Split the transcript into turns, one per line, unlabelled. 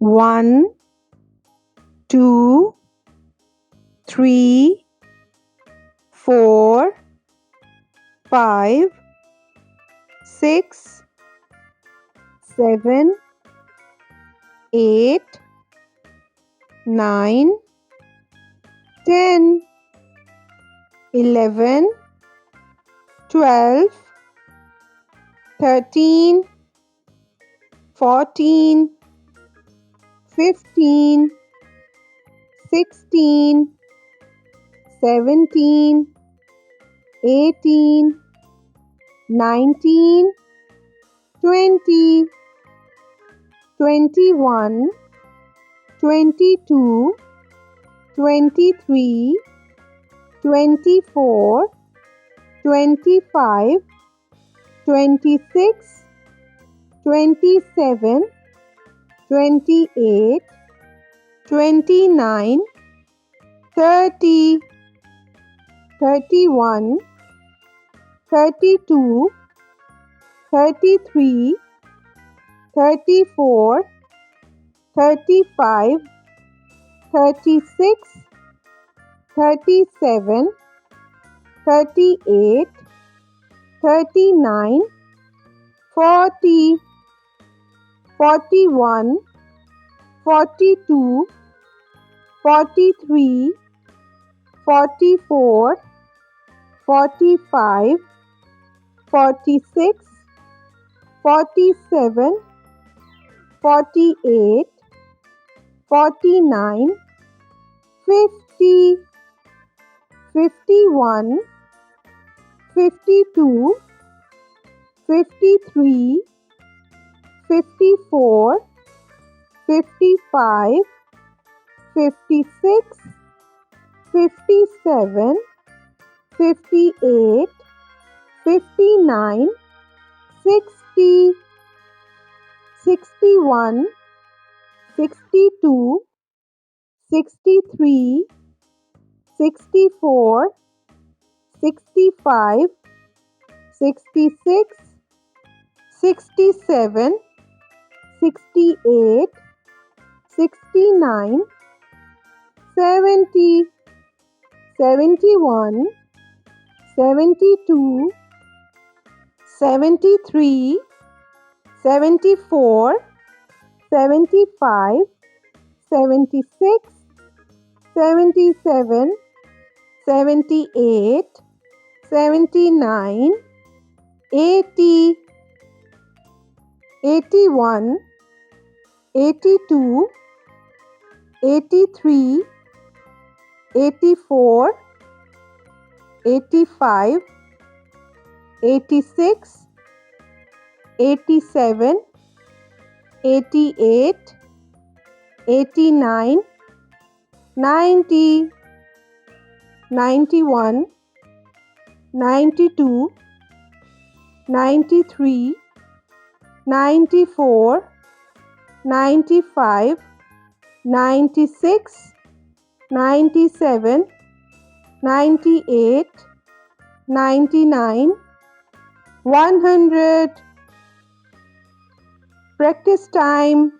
1, 2, 3, 4, 5, 6, 7, 8, 9, 10, 11, 12, 13, 14, 15, 16, 17, 18, 19, 20, 21, 22, 23, 24, 25, 26, 27, 28, 29, 30, 31, 32, 33, 34, 35, 36, 37, 38, 39, 40, 41, 42, 43, 44, 45, 46, 47, 48, 49, 50, 51, 52, 53, 54, 55, 56, 57, 58, 59, 60, 61, 62, 63, 64, 65, 66, 67, 68, 69, 70, 71, 72, 73, 74, 75, 76, 77, 78, 79, 80, 81, 82, 83, 84, 85, 86, 87, 88, 89, 90, 91, 92, 93, 94, 95, 96, 97, 98, 99, 100. Practice time.